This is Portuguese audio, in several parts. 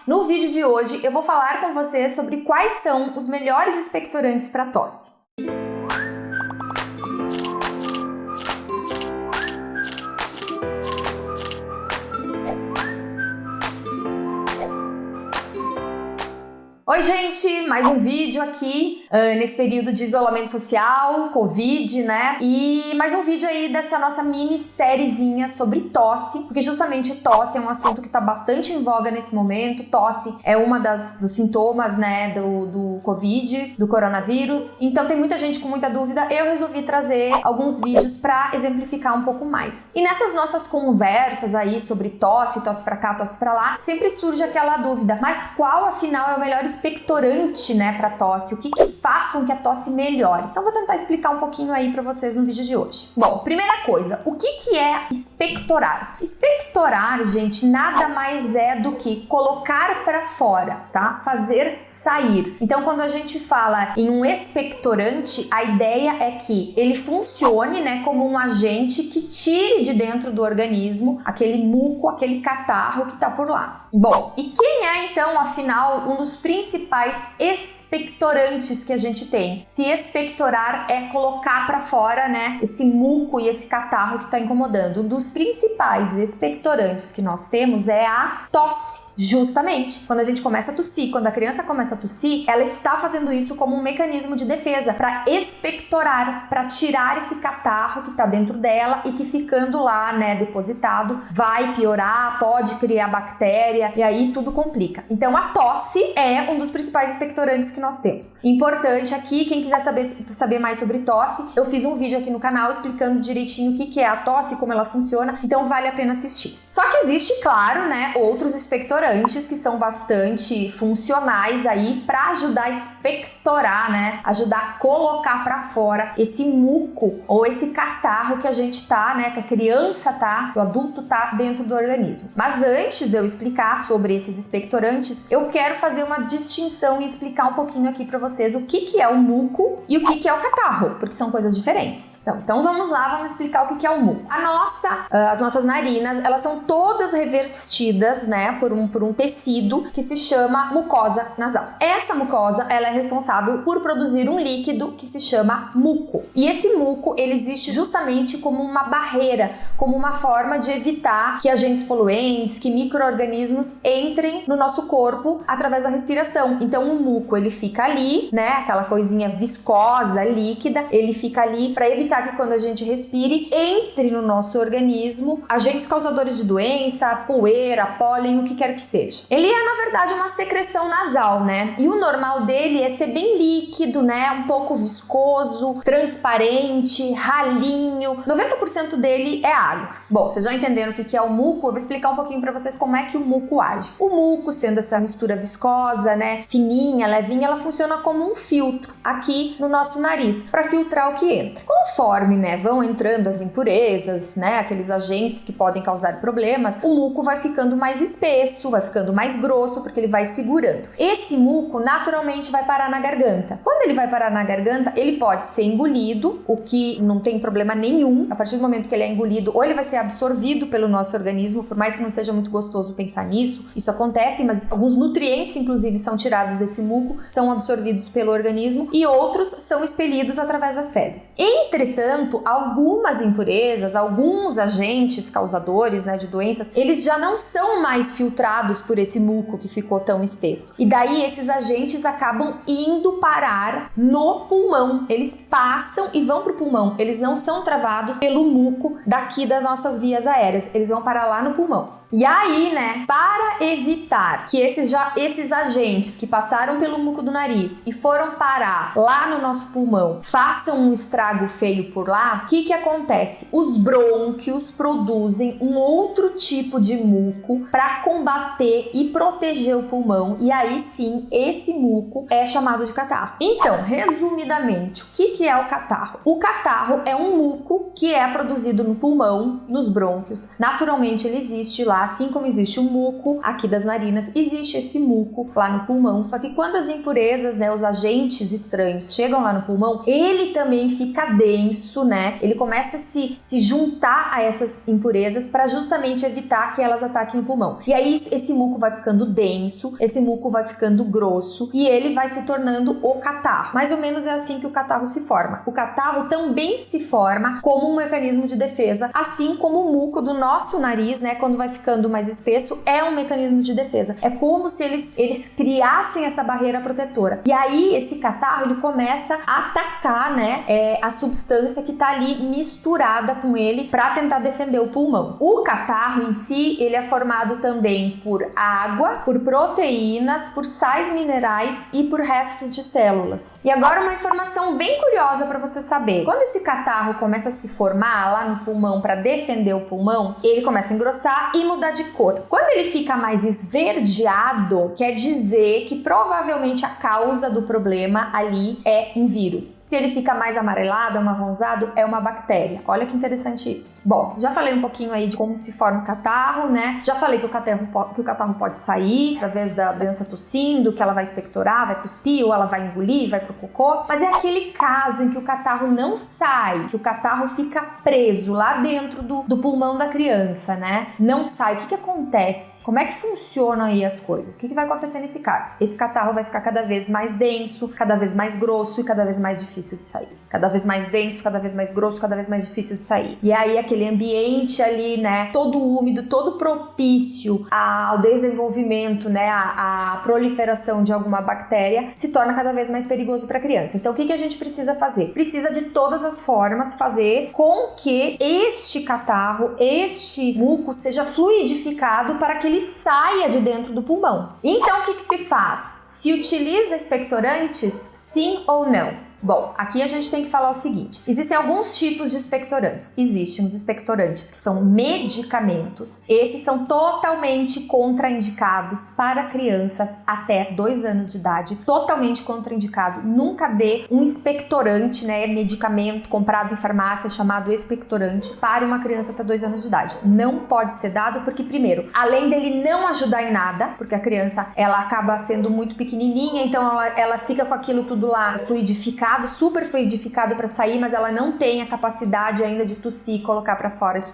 No vídeo de hoje eu vou falar com você sobre quais são os melhores expectorantes para tosse. Oi gente, mais um vídeo aqui nesse período de isolamento social, Covid, né? E mais um vídeo aí dessa nossa minissériezinha sobre tosse, porque justamente tosse é um assunto que tá bastante em voga nesse momento. Tosse é uma dos sintomas, né, do Covid, do coronavírus. Então tem muita gente com muita dúvida, eu resolvi trazer alguns vídeos para exemplificar um pouco mais. E nessas nossas conversas aí sobre tosse pra cá, tosse pra lá, sempre surge aquela dúvida, mas qual afinal é o melhor expectorante, né, para tosse? O que faz com que a tosse melhore? Então vou tentar explicar um pouquinho aí para vocês no vídeo de hoje. Bom, primeira coisa, o que é expectorar? Expectorar, gente, nada mais é do que colocar para fora, tá? Fazer sair. Então quando a gente fala em um expectorante, a ideia é que ele funcione, né, como um agente que tire de dentro do organismo aquele muco, aquele catarro que tá por lá. Bom, e quem é então, afinal, um dos principais expectorantes que a gente tem? Se expectorar é colocar para fora, né, esse muco e esse catarro que está incomodando. Um dos principais expectorantes que nós temos é a tosse. Justamente, quando a gente começa a tossir, quando a criança começa a tossir, ela está fazendo isso como um mecanismo de defesa, para expectorar, para tirar esse catarro que está dentro dela e que ficando lá, né, depositado, vai piorar, pode criar bactéria e aí tudo complica. Então a tosse é um dos principais expectorantes que nós temos. Importante aqui, quem quiser saber mais sobre tosse, eu fiz um vídeo aqui no canal explicando direitinho o que é a tosse, como ela funciona, então vale a pena assistir. Só que existe, claro, né, outros expectorantes que são bastante funcionais aí para ajudar a expectorar, né? Ajudar a colocar para fora esse muco ou esse catarro que a gente tá, né? Que a criança tá, que o adulto tá dentro do organismo. Mas antes de eu explicar sobre esses expectorantes, eu quero fazer uma distinção e explicar um pouquinho aqui para vocês o que é o muco e o que é o catarro, porque são coisas diferentes. Então vamos lá, vamos explicar o que é o muco. As nossas narinas, elas são todas revestidas, né? Por um tecido que se chama mucosa nasal. Essa mucosa, ela é responsável por produzir um líquido que se chama muco. E esse muco, ele existe justamente como uma barreira, como uma forma de evitar que agentes poluentes, que micro-organismos entrem no nosso corpo através da respiração. Então o muco, ele fica ali, né, aquela coisinha viscosa, líquida, ele fica ali para evitar que quando a gente respire, entre no nosso organismo agentes causadores de doença, poeira, pólen, o que quer que seja. Ele é, na verdade, uma secreção nasal, né? E o normal dele é ser bem líquido, né? Um pouco viscoso, transparente, ralinho. 90% dele é água. Bom, vocês já entenderam o que é o muco? Eu vou explicar um pouquinho para vocês como é que o muco age. O muco, sendo essa mistura viscosa, né? Fininha, levinha, ela funciona como um filtro aqui no nosso nariz, para filtrar o que entra. Conforme, né, vão entrando as impurezas, né? Aqueles agentes que podem causar problemas, o muco vai ficando mais espesso, vai ficando mais grosso, porque ele vai segurando. Esse muco naturalmente vai parar na garganta. Quando ele vai parar na garganta, ele pode ser engolido, o que não tem problema nenhum. A partir do momento que ele é engolido, ou ele vai ser absorvido pelo nosso organismo, por mais que não seja muito gostoso pensar nisso, isso acontece, mas alguns nutrientes, inclusive, são tirados desse muco, são absorvidos pelo organismo e outros são expelidos através das fezes. Entretanto, algumas impurezas, alguns agentes causadores, né, de doenças, eles já não são mais filtrados por esse muco que ficou tão espesso. E daí esses agentes acabam indo parar no pulmão. Eles passam e vão pro pulmão. Eles não são travados pelo muco daqui das nossas vias aéreas. Eles vão parar lá no pulmão. E aí, né, para evitar que esses agentes que passaram pelo muco do nariz e foram parar lá no nosso pulmão façam um estrago feio por lá, o que acontece? Os brônquios produzem um outro tipo de muco para combater e proteger o pulmão, e aí sim, esse muco é chamado de catarro. Então, resumidamente, o que é o catarro? O catarro é um muco que é produzido no pulmão, nos brônquios. Naturalmente, ele existe lá, assim como existe o muco aqui das narinas, existe esse muco lá no pulmão, só que quando as impurezas, né, os agentes estranhos chegam lá no pulmão, ele também fica denso, né? Ele começa a se juntar a essas impurezas para justamente evitar que elas ataquem o pulmão. E aí esse muco vai ficando denso, esse muco vai ficando grosso e ele vai se tornando o catarro. Mais ou menos é assim que o catarro se forma. O catarro também se forma como um mecanismo de defesa, assim como o muco do nosso nariz, né, quando vai ficando mais espesso, é um mecanismo de defesa. É como se eles criassem essa barreira protetora. E aí esse catarro, ele começa a atacar, né, a substância que tá ali misturada com ele para tentar defender o pulmão. O catarro em si, ele é formado também por água, por proteínas, por sais minerais e por restos de células. E agora uma informação bem curiosa para você saber. Quando esse catarro começa a se formar lá no pulmão para defender o pulmão, ele começa a engrossar e mudar de cor. Quando ele fica mais esverdeado, quer dizer que provavelmente a causa do problema ali é um vírus. Se ele fica mais amarelado, amarronzado, é uma bactéria. Olha que interessante isso. Bom, já falei um pouquinho aí de como se forma o catarro, né? Já falei que o catarro pode sair através da criança tossindo, que ela vai expectorar, vai cuspir, ou ela vai engolir, vai pro cocô. Mas é aquele caso em que o catarro não sai, que o catarro fica preso lá dentro do pulmão da criança, né? Não sai. O que acontece? Como é que funcionam aí as coisas? O que vai acontecer nesse caso? Esse catarro vai ficar cada vez mais denso, cada vez mais grosso e cada vez mais difícil de sair. Cada vez mais denso, cada vez mais grosso, cada vez mais difícil de sair. E aí aquele ambiente ali, né, todo úmido, todo propício ao desenvolvimento, né, a proliferação de alguma bactéria, se torna cada vez mais perigoso para a criança. Então o que a gente precisa fazer? Precisa de todas as formas fazer com que este catarro, este muco seja fluidificado para que ele saia de dentro do pulmão. Então o que se faz? Se utiliza expectorantes, sim ou não? Bom, aqui a gente tem que falar o seguinte: existem alguns tipos de expectorantes. Existem os expectorantes que são medicamentos. Esses são totalmente contraindicados para crianças até 2 anos de idade. Totalmente contraindicado. Nunca dê um expectorante, né, medicamento comprado em farmácia chamado expectorante para uma criança até 2 anos de idade. Não pode ser dado porque, primeiro, além dele não ajudar em nada, porque a criança, ela acaba sendo muito pequenininha, então ela fica com aquilo tudo lá fluidificado, super fluidificado para sair, mas ela não tem a capacidade ainda de tossir e colocar para fora. Isso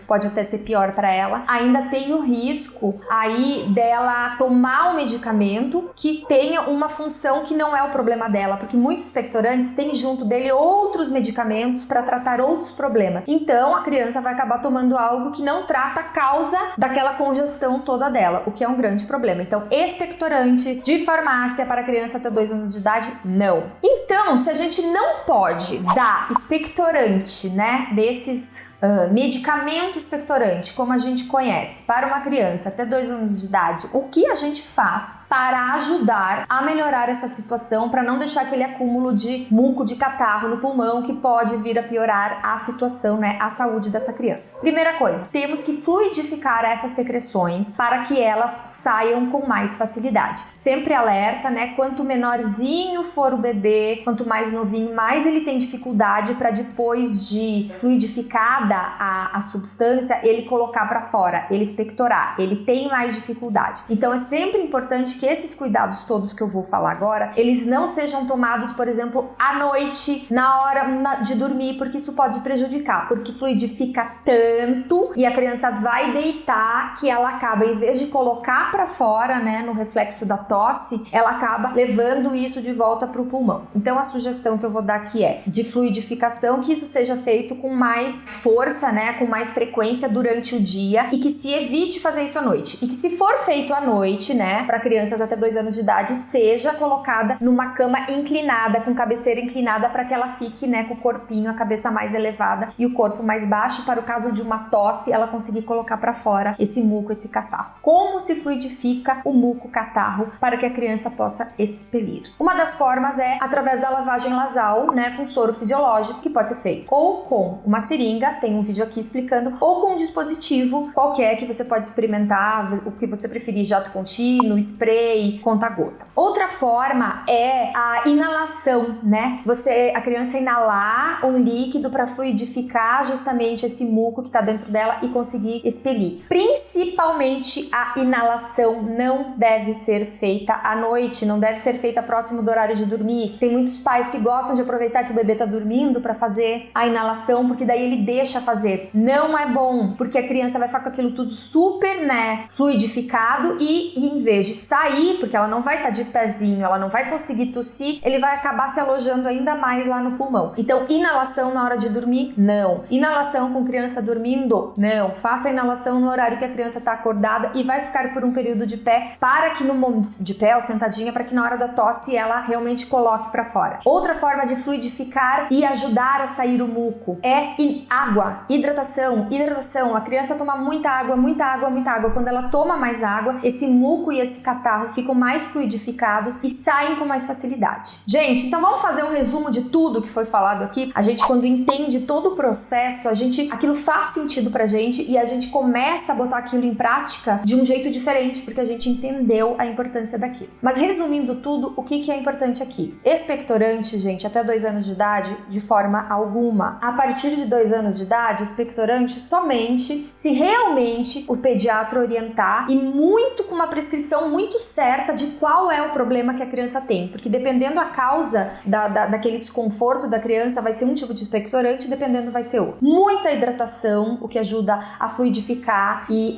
pode até ser pior para ela. Ainda tem o risco aí dela tomar um medicamento que tenha uma função que não é o problema dela, porque muitos expectorantes têm junto dele outros medicamentos para tratar outros problemas. Então a criança vai acabar tomando algo que não trata a causa daquela congestão toda dela, o que é um grande problema. Então, expectorante de farmácia para criança até 2 anos de idade, não. Então, se a gente não pode dar expectorante, né, desses medicamento expectorante, como a gente conhece, para uma criança até 2 anos de idade, o que a gente faz para ajudar a melhorar essa situação, para não deixar aquele acúmulo de muco, de catarro no pulmão que pode vir a piorar a situação, né, a saúde dessa criança? Primeira coisa, temos que fluidificar essas secreções para que elas saiam com mais facilidade. Sempre alerta, né, quanto menorzinho for o bebê, quanto mais novinho, mais ele tem dificuldade para depois de fluidificada a substância, ele colocar para fora, ele expectorar, ele tem mais dificuldade. Então é sempre importante que esses cuidados todos que eu vou falar agora, eles não sejam tomados, por exemplo, à noite, na hora de dormir, porque isso pode prejudicar, porque fluidifica tanto e a criança vai deitar que ela acaba, em vez de colocar para fora, né, no reflexo da tosse, ela acaba levando isso de volta para o pulmão. Então a sugestão que eu vou dar aqui é de fluidificação, que isso seja feito com mais força, né, com mais frequência durante o dia e que se evite fazer isso à noite. E que se for feito à noite, né, para crianças até 2 anos de idade, seja colocada numa cama inclinada, com cabeceira inclinada, para que ela fique, né, com o corpinho, a cabeça mais elevada e o corpo mais baixo, para o caso de uma tosse, ela conseguir colocar para fora esse muco, esse catarro. Como se fluidifica o muco catarro para que a criança possa expelir? Uma das formas é através da lavagem nasal, né, com soro fisiológico, que pode ser feito ou com uma seringa, tem um vídeo aqui explicando, ou com um dispositivo qualquer que você pode experimentar, o que você preferir, jato contínuo, spray, conta-gota. Outra forma é a inalação, né? A criança inalar um líquido para fluidificar justamente esse muco que está dentro dela e conseguir expelir. Principalmente a inalação não deve ser feita à noite, não deve ser feita próximo do horário de dormir. Tem muitos pais que gostam de aproveitar que o bebê está dormindo para fazer a inalação, porque daí ele deixa deixa fazer. Não é bom, porque a criança vai ficar com aquilo tudo super, né, fluidificado e em vez de sair, porque ela não vai estar de pezinho, ela não vai conseguir tossir, ele vai acabar se alojando ainda mais lá no pulmão. Então, inalação na hora de dormir, não. Inalação com criança dormindo, não. Faça a inalação no horário que a criança está acordada e vai ficar por um período de pé, para que no momento de pé ou sentadinha, para que na hora da tosse ela realmente coloque para fora. Outra forma de fluidificar e ajudar a sair o muco é água, hidratação. A criança toma muita água. Quando ela toma mais água, esse muco e esse catarro ficam mais fluidificados e saem com mais facilidade. Gente, então vamos fazer um resumo de tudo que foi falado aqui. A gente, quando entende todo o processo, aquilo faz sentido pra gente e a gente começa a botar aquilo em prática de um jeito diferente, porque a gente entendeu a importância daquilo. Mas resumindo tudo, o que é importante aqui? Expectorante, gente, até 2 anos de idade, de forma alguma. A partir de 2 anos de idade, expectorante somente se realmente o pediatra orientar e muito com uma prescrição muito certa de qual é o problema que a criança tem, porque dependendo a causa daquele desconforto da criança, vai ser um tipo de expectorante, dependendo vai ser outro. Muita hidratação, o que ajuda a fluidificar e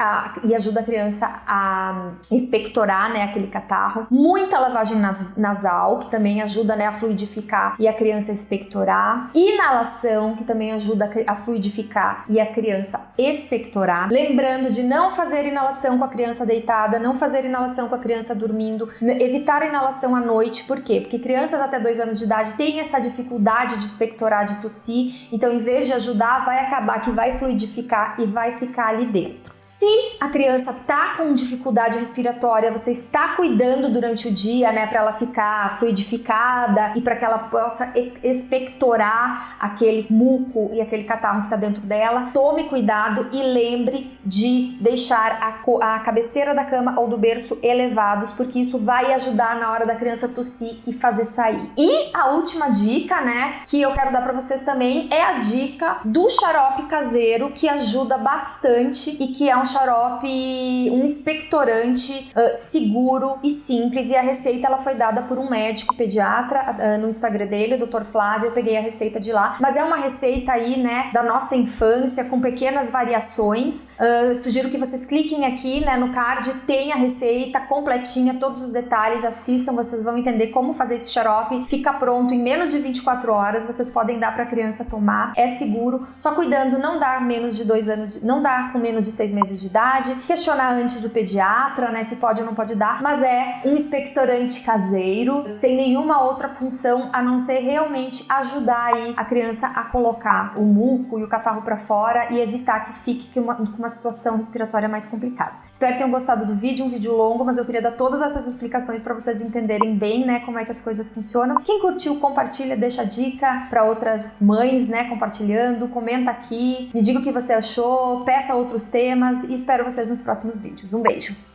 ajuda a criança a expectorar, né, aquele catarro. Muita lavagem nasal, que também ajuda, né, a fluidificar e a criança a expectorar. Inalação, que também ajuda a fluidificar e a criança expectorar. Lembrando de não fazer inalação com a criança deitada, não fazer inalação com a criança dormindo, evitar a inalação à noite. Por quê? Porque crianças até 2 anos de idade têm essa dificuldade de expectorar, de tossir, então em vez de ajudar, vai acabar que vai fluidificar e vai ficar ali dentro. Se a criança tá com dificuldade respiratória, você está cuidando durante o dia, né, para ela ficar fluidificada e para que ela possa expectorar aquele muco e aquele catarro que tá dentro dela, tome cuidado e lembre de deixar a cabeceira da cama ou do berço elevados, porque isso vai ajudar na hora da criança tossir e fazer sair. E a última dica, né, que eu quero dar para vocês também é a dica do xarope caseiro, que ajuda bastante e que é um xarope, um expectorante seguro e simples, e a receita ela foi dada por um médico pediatra no Instagram dele, o Dr. Flávio. Eu peguei a receita de lá, mas é uma receita aí, né, da nossa infância, com pequenas variações. Sugiro que vocês cliquem aqui, né, no card, tem a receita completinha, todos os detalhes, assistam, vocês vão entender como fazer esse xarope. Fica pronto em menos de 24 horas, vocês podem dar para a criança tomar, é seguro, só cuidando, não dá menos de 2 anos, não dá com menos de 6 meses de idade, questionar antes o pediatra, né, se pode ou não pode dar, mas é um expectorante caseiro, sem nenhuma outra função a não ser realmente ajudar aí a criança a colocar o muco e o catarro para fora e evitar que fique com uma situação respiratória mais complicada. Espero que tenham gostado do vídeo, um vídeo longo, mas eu queria dar todas essas explicações para vocês entenderem bem, né, como é que as coisas funcionam. Quem curtiu, compartilha, deixa dica para outras mães, né, compartilhando, comenta aqui, me diga o que você achou, peça outros temas e espero vocês nos próximos vídeos. Um beijo!